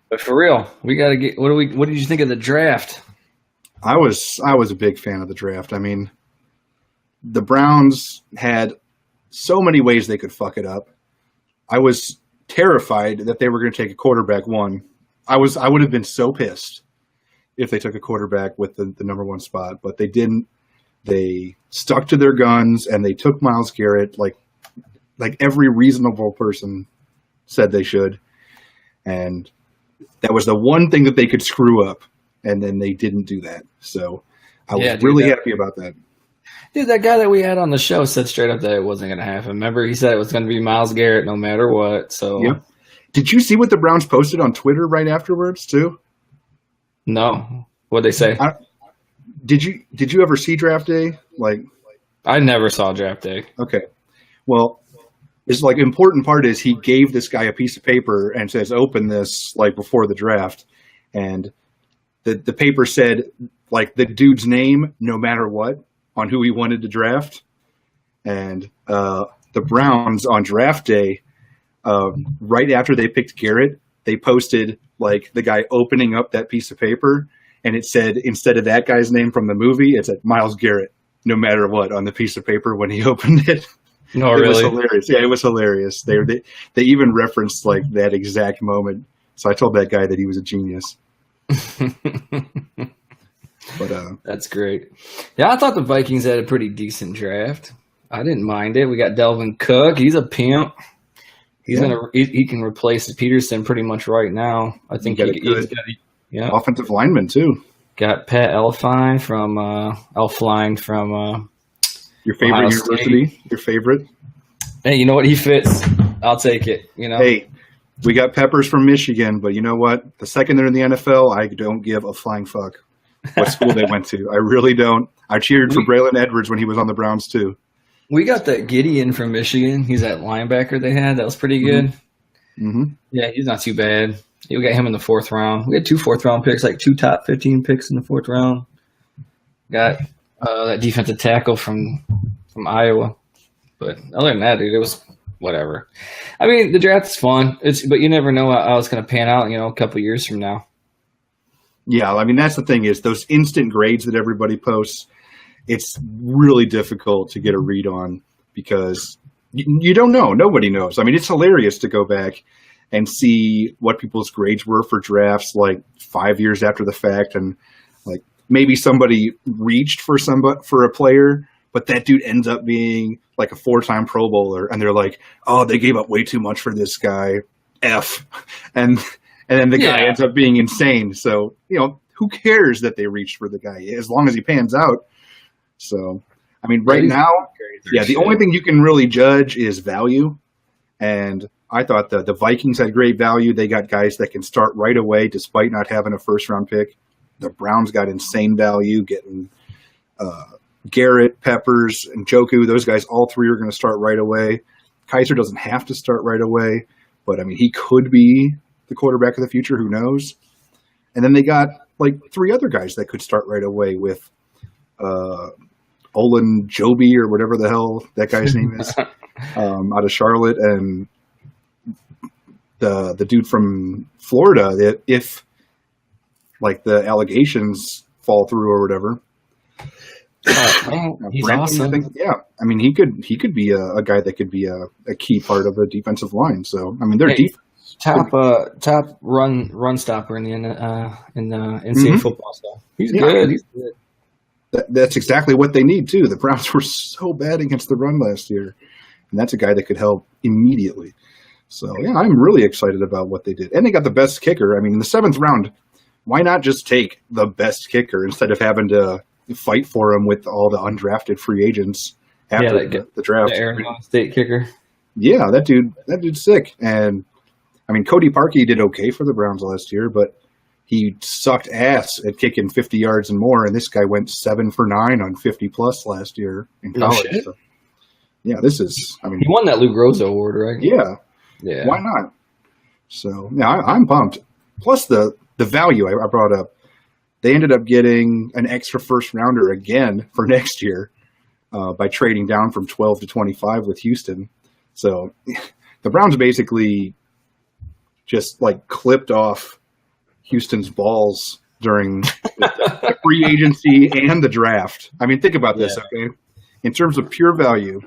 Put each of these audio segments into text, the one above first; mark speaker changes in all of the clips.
Speaker 1: But for real, we got to get. What did you think of the draft?
Speaker 2: I was a big fan of the draft. I mean, the Browns had so many ways they could fuck it up. I was terrified that they were going to take a quarterback one. I would have been so pissed if they took a quarterback with the number one spot, but they didn't. They stuck to their guns and they took Myles Garrett like every reasonable person said they should. And that was the one thing that they could screw up, and then they didn't do that. So I was really happy about that.
Speaker 1: Dude, that guy that we had on the show said straight up that it wasn't going to happen. Remember, he said it was going to be Myles Garrett no matter what. So,
Speaker 2: yeah. Did you see what the Browns posted on Twitter right afterwards too?
Speaker 1: No. What'd they say?
Speaker 2: Did you ever see draft day?
Speaker 1: I never saw draft day.
Speaker 2: Okay. Well, it's important part is he gave this guy a piece of paper and says, open this before the draft. And the paper said the dude's name, no matter what, on who he wanted to draft. And the Browns on draft day, right after they picked Garrett, they posted the guy opening up that piece of paper. And it said, instead of that guy's name from the movie, it said Myles Garrett, no matter what, on the piece of paper when he opened it.
Speaker 1: No,
Speaker 2: it
Speaker 1: really?
Speaker 2: was hilarious. Yeah, it was hilarious. They even referenced that exact moment. So I told that guy that he was a genius. But
Speaker 1: that's great. Yeah, I thought the Vikings had a pretty decent draft. I didn't mind it. We got Delvin Cook. He's a pimp. He can replace Peterson pretty much right now. I think
Speaker 2: he's got offensive lineman too.
Speaker 1: Got Pat Elflein from
Speaker 2: your favorite
Speaker 1: Ohio
Speaker 2: university.
Speaker 1: State.
Speaker 2: Your favorite.
Speaker 1: Hey, you know what? He fits. I'll take it.
Speaker 2: Hey, we got Peppers from Michigan, but you know what? The second they're in the NFL, I don't give a flying fuck what school they went to. I really don't. I cheered for Braylon Edwards when he was on the Browns too.
Speaker 1: We got that Gideon from Michigan. He's that linebacker they had. That was pretty good.
Speaker 2: Mm-hmm.
Speaker 1: Yeah, he's not too bad. We got him in the fourth round. We had 2 fourth-round picks, 2 top 15 picks in the fourth round. Got that defensive tackle from Iowa. But other than that, dude, it was whatever. I mean, the draft is fun. But you never know how it's going to pan out, a couple years from now.
Speaker 2: Yeah, I mean, that's the thing is those instant grades that everybody posts, it's really difficult to get a read on because you don't know. Nobody knows. I mean, it's hilarious to go back and see what people's grades were for drafts 5 years after the fact, and maybe somebody reached for a player, but that dude ends up being a 4-time Pro Bowler, and they're like, oh, they gave up way too much for this guy, F, and then the guy ends up being insane. So who cares that they reached for the guy as long as he pans out? So I mean, right now, the only thing you can really judge is value, and I thought the Vikings had great value. They got guys that can start right away despite not having a first-round pick. The Browns got insane value getting Garrett, Peppers, and Njoku. Those guys, all 3 are going to start right away. Kaiser doesn't have to start right away, but, I mean, he could be the quarterback of the future. Who knows? And then they got, 3 other guys that could start right away with Olin Joby or whatever the hell that guy's name is out of Charlotte, and the dude from Florida that if the allegations fall through or whatever.
Speaker 1: He's
Speaker 2: Brandon,
Speaker 1: awesome.
Speaker 2: I think, yeah, I mean he could be a guy that could be a key part of the defensive line. So I mean their defense
Speaker 1: top run stopper in the NCAA football. So he's good. He's good.
Speaker 2: That's exactly what they need too. The Browns were so bad against the run last year, and that's a guy that could help immediately. So yeah, I'm really excited about what they did, and they got the best kicker. I mean, in the 7th round, why not just take the best kicker instead of having to fight for him with all the undrafted free agents after the draft?
Speaker 1: The Arizona State kicker.
Speaker 2: Yeah, that dude's sick. And I mean, Cody Parkey did okay for the Browns last year, but he sucked ass at kicking 50 yards and more. And this guy went 7 for 9 on 50 plus last year in college. So, yeah, this is. I mean,
Speaker 1: he won that Lou Groza award, right?
Speaker 2: Yeah.
Speaker 1: Yeah.
Speaker 2: Why not? So yeah, I'm pumped. Plus the value I brought up. They ended up getting an extra first rounder again for next year by trading down from 12 to 25 with Houston. So the Browns basically just like clipped off Houston's balls during the free agency and the draft. I mean, think about this, okay? In terms of pure value,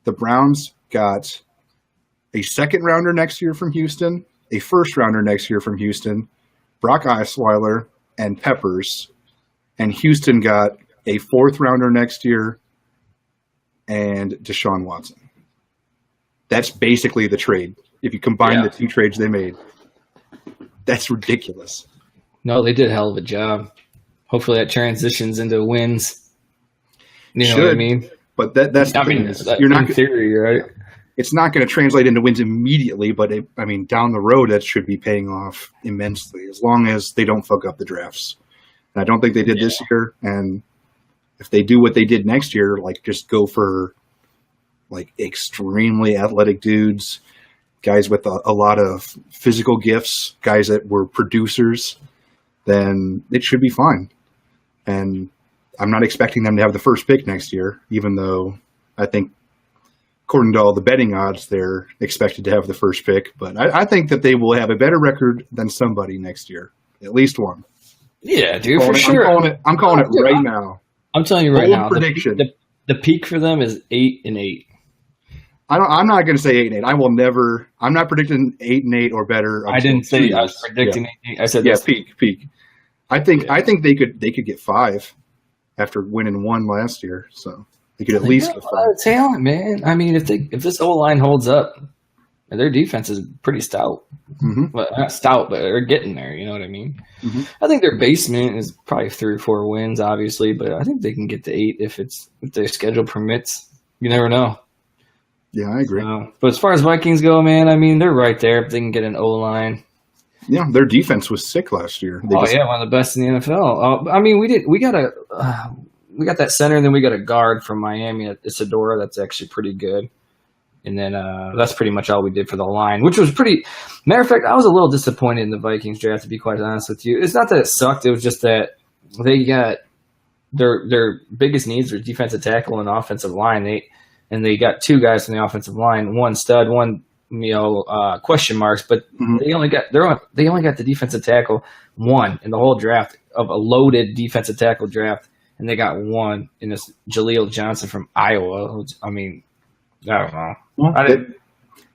Speaker 2: the Browns got a second rounder next year from Houston, a first rounder next year from Houston, Brock Osweiler, and Peppers. And Houston got a fourth rounder next year and Deshaun Watson. That's basically the trade. If you combine the two trades they made, that's ridiculous.
Speaker 1: No, they did a hell of a job. Hopefully that transitions into wins. You know what I mean?
Speaker 2: But that's the thing is, you're not
Speaker 1: in theory, right?
Speaker 2: It's not going to translate into wins immediately, but down the road that should be paying off immensely as long as they don't fuck up the drafts. And I don't think they did this year. And if they do what they did next year, like just go for like extremely athletic dudes, guys with a lot of physical gifts, guys that were producers, then it should be fine. And I'm not expecting them to have the first pick next year, even though I think, according to all the betting odds, they're expected to have the first pick. But I think that they will have a better record than somebody next year, at least one.
Speaker 1: Yeah, dude, for sure.
Speaker 2: I'm calling it right now.
Speaker 1: I'm telling you right now.
Speaker 2: Prediction.
Speaker 1: The peak for them is 8-8.
Speaker 2: I'm not going to say 8-8. I will never. I'm not predicting 8-8 or better.
Speaker 1: I didn't say I was predicting 8. I said
Speaker 2: peak. I think they could get 5 after winning 1 last year. So they could at least get 5.
Speaker 1: Talent, man. I mean, if this O-line holds up, their defense is pretty stout.
Speaker 2: Mm-hmm.
Speaker 1: Well, not stout, but they're getting there. You know what I mean?
Speaker 2: Mm-hmm.
Speaker 1: I think their basement is probably 3 or 4 wins, obviously, but I think they can get to 8 if their schedule permits. You never know.
Speaker 2: Yeah, I agree.
Speaker 1: But as far as Vikings go, man, I mean, they're right there if they can get an O-line.
Speaker 2: Yeah, their defense was sick last year.
Speaker 1: One of the best in the NFL. I mean, we got that center, and then we got a guard from Miami at Isadora that's actually pretty good. And then that's pretty much all we did for the line, which was pretty. Matter of fact, I was a little disappointed in the Vikings draft, to be quite honest with you. It's not that it sucked; it was just that they got their biggest needs were defensive tackle and offensive line. They got 2 guys from the offensive line, 1 stud, 1 question marks, but they only got the defensive tackle 1 in the whole draft of a loaded defensive tackle draft, and they got 1 in this Jaleel Johnson from Iowa. Which, I mean, I don't know.
Speaker 2: Well,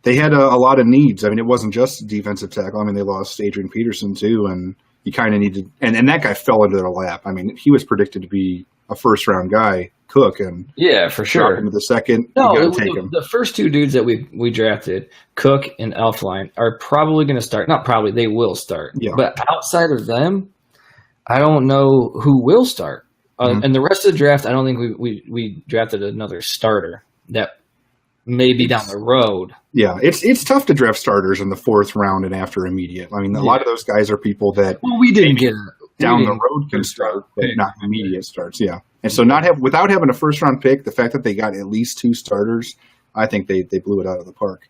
Speaker 2: they had a lot of needs. I mean, it wasn't just defensive tackle. I mean, they lost Adrian Peterson too, and you kind of needed. And that guy fell into their lap. I mean, he was predicted to be a first-round guy, Cook, and
Speaker 1: for sure.
Speaker 2: Into the second,
Speaker 1: no,
Speaker 2: you got to take him.
Speaker 1: The first 2 dudes that we drafted, Cook and Elflein, are probably going to start. Not probably, they will start. Yeah. But outside of them, I don't know who will start. And the rest of the draft, I don't think we drafted another starter that. Maybe down the road. Yeah,
Speaker 2: it's tough to draft starters in the 4th round and after immediate. I mean, a lot of those guys are people that
Speaker 1: we didn't get
Speaker 2: down the road can start, but not immediate starts. Yeah, and so without having a 1st round pick, the fact that they got at least 2 starters, I think they blew it out of the park.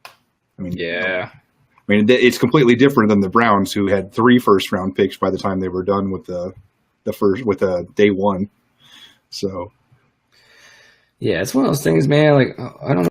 Speaker 2: I mean, it's completely different than the Browns, who had 3 1st round picks by the time they were done with the day 1. So.
Speaker 1: Yeah, it's one of those things, man. Like, I don't know.